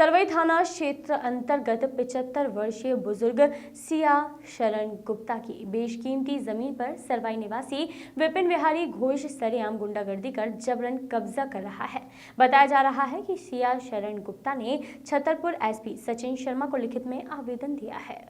सरवई थाना क्षेत्र अंतर्गत 75 वर्षीय बुजुर्ग सिया शरण गुप्ता की बेशकीमती जमीन पर सरवई निवासी विपिन बिहारी घोष सरेआम गुंडागर्दी कर जबरन कब्जा कर रहा है। बताया जा रहा है कि सिया शरण गुप्ता ने छतरपुर एसपी सचिन शर्मा को लिखित में आवेदन दिया है।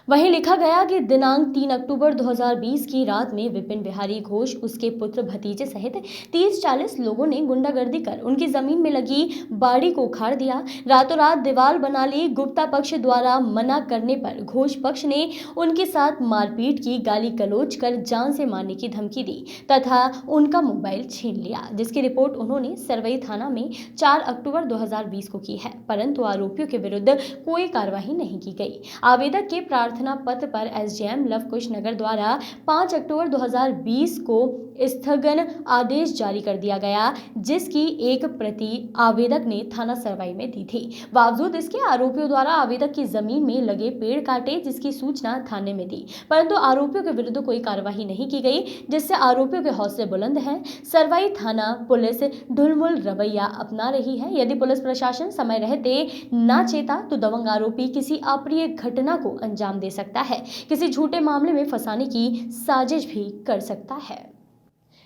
वहीं लिखा गया कि दिनांक 3 अक्टूबर 2020 की रात में विपिन बिहारी घोष, उसके पुत्र भतीजे सहित 30-40 लोगों ने गुंडागर्दी कर उनकी जमीन में लगी बाड़ी को उखाड़ दिया। रातों रात दीवार बना ली। गुप्ता पक्ष द्वारा मना करने पर घोष पक्ष ने उनके साथ मारपीट की, गाली गलौज कर जान से मारने की धमकी दी तथा उनका मोबाइल छीन लिया, जिसकी रिपोर्ट उन्होंने सरवई थाना में 4 अक्टूबर 2020 को की है, परंतु आरोपियों के विरुद्ध कोई कार्रवाई नहीं की गई। आवेदक के प्रार्थना पत्र पर एसडीएम लवकुश नगर द्वारा 5 अक्टूबर 2020 को स्थगन आदेश जारी कर दिया गया, जिसकी एक प्रति आवेदक ने थाना सरवई में दी थी। बावजूद इसके आरोपियों द्वारा आवेदक की जमीन में लगे पेड़ काटे, जिसकी सूचना थाने में दी, परंतु आरोपियों के विरुद्ध कोई कार्रवाई नहीं की गई, जिससे आरोपियों के हौसले बुलंद हैं। सरवई थाना पुलिस ढुलमुल रवैया अपना रही है। यदि पुलिस प्रशासन समय रहते न चेता तो दबंग आरोपी किसी अप्रिय घटना को अंजाम दे सकता है, किसी झूठे मामले में फंसाने की साजिश भी कर सकता है।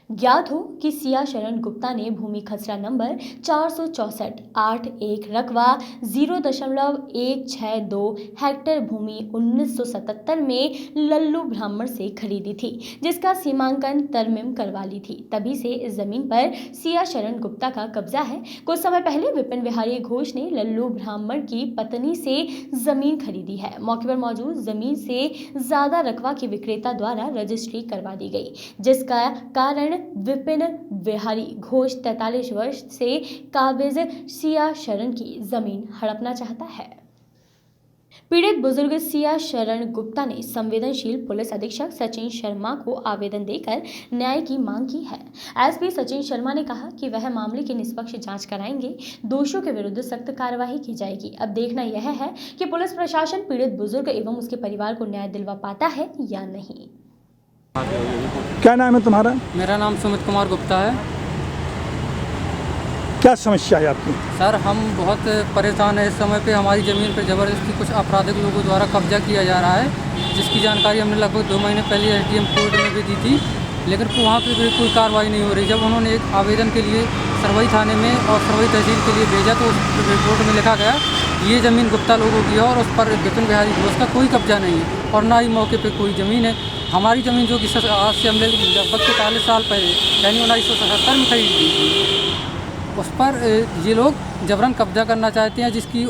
ज्ञात हो कि सिया शरण गुप्ता ने भूमि खसरा नंबर 464-81 रकबा 0.162 हेक्टेयर भूमि 1977 में लल्लू ब्राह्मण से खरीदी थी, जिसका सीमांकन तरमीम करवा ली थी। तभी से इस जमीन पर सिया शरण गुप्ता का कब्जा है। कुछ समय पहले विपिन बिहारी घोष ने लल्लू ब्राह्मण की पत्नी से जमीन खरीदी है। मौके पर मौजूद जमीन से ज्यादा रकबा की विक्रेता द्वारा रजिस्ट्री करवा दी गई, जिसका कारण विपिन बिहारी घोष 43 वर्ष से काबिज सिया शरण की जमीन हड़पना चाहता है। पीड़ित बुजुर्ग सिया शरण गुप्ता ने संवेदनशील पुलिस अधीक्षक सचिन शर्मा को आवेदन देकर न्याय की मांग की है। एसपी सचिन शर्मा ने कहा कि वह मामले की निष्पक्ष जांच कराएंगे, दोषियों के विरुद्ध सख्त कार्रवाई की जाएगी। अब देखना यह है कि पुलिस प्रशासन पीड़ित बुजुर्ग एवं उसके परिवार को न्याय दिलवा पाता है या नहीं। क्या नाम है तुम्हारा? मेरा नाम सुमित कुमार गुप्ता है। क्या समस्या है आपकी? सर, हम बहुत परेशान हैं। इस समय पे हमारी ज़मीन पर ज़बरदस्ती कुछ आपराधिक लोगों द्वारा कब्जा किया जा रहा है, जिसकी जानकारी हमने लगभग 2 महीने पहले एसडीएम कोर्ट में भी दी थी, लेकिन वहाँ पे भी कोई कार्रवाई नहीं हो रही। जब उन्होंने एक आवेदन के लिए सरवई थाने में और सरवई तहसील के लिए भेजा तो उस रिपोर्ट में लिखा गया ये ज़मीन गुप्ता लोगों की है और उस पर विपिन बिहारी घोष का कोई कब्जा नहीं है और ना ही मौके पर कोई ज़मीन है। हमारी ज़मीन जो कि आज से हमने लगभग 40 साल पहले यानी 1977 में खरीदी थी, उस पर ये लोग जबरन कब्जा करना चाहते हैं, जिसकी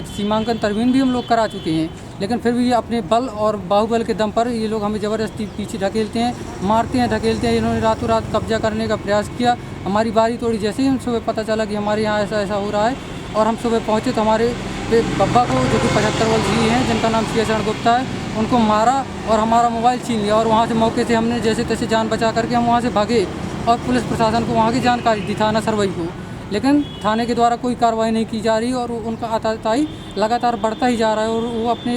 सीमांकन तरमीम भी हम लोग करा चुके हैं, लेकिन फिर भी ये अपने बल और बाहुबल के दम पर ये लोग हमें ज़बरदस्ती पीछे ढकेलते हैं, मारते हैं, ढकेलते हैं। इन्होंने रातों रात कब्जा करने का प्रयास किया। हमारी बारी तोड़ी। जैसे ही हम सुबह पता चला कि हमारे यहाँ ऐसा ऐसा हो रहा है और हम सुबह पहुँचे तो हमारे बब्बा को, जो कि 75 वर्षीय हैं, जिनका नाम सिया शरण गुप्ता है, उनको मारा और हमारा मोबाइल छीन लिया। और वहाँ से मौके से हमने जैसे तैसे जान बचा करके हम वहाँ से भागे और पुलिस प्रशासन को वहाँ की जानकारी दी, थाना सरवई को, लेकिन थाने के द्वारा कोई कार्रवाई नहीं की जा रही और उनका आताताई लगातार बढ़ता ही जा रहा है और वो अपने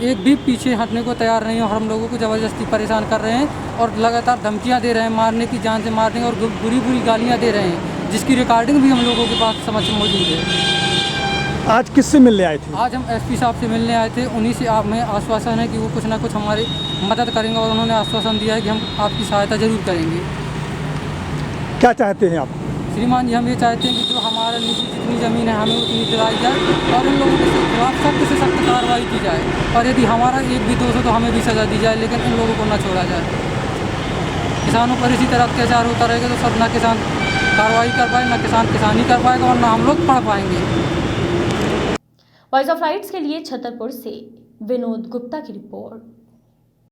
एक भी पीछे हटने को तैयार नहीं और हम लोगों को ज़बरदस्ती परेशान कर रहे हैं और लगातार धमकियाँ दे रहे हैं, मारने की, जान से मारने और बुरी बुरी गालियाँ दे रहे हैं, जिसकी रिकॉर्डिंग भी हम लोगों के पास समक्ष मौजूद है। आज किससे मिलने आए थे? आज हम एसपी साहब से मिलने आए थे। उन्हीं से हमें आश्वासन है कि वो कुछ ना कुछ हमारी मदद करेंगे और उन्होंने आश्वासन दिया है कि हम आपकी सहायता जरूर करेंगे। क्या चाहते हैं आप? श्रीमान जी, हम ये चाहते हैं कि जो हमारा निजी जितनी ज़मीन है हमें उतनी दिलाई जाए और उन लोगों के खिलाफ सख्त से सख्त कार्रवाई की जाए और यदि हमारा एक भी दोष हो तो हमें भी सज़ा दी जाए, लेकिन इन लोगों को ना छोड़ा जाए। किसानों पर इसी तरह अत्याचार होता रहेगा तो सब ना किसान कार्रवाई कर पाए, ना किसान किसानी कर पाएगा और ना हम लोग पढ़ पाएंगे। वॉइस ऑफ राइट्स के लिए छतरपुर से विनोद गुप्ता की रिपोर्ट।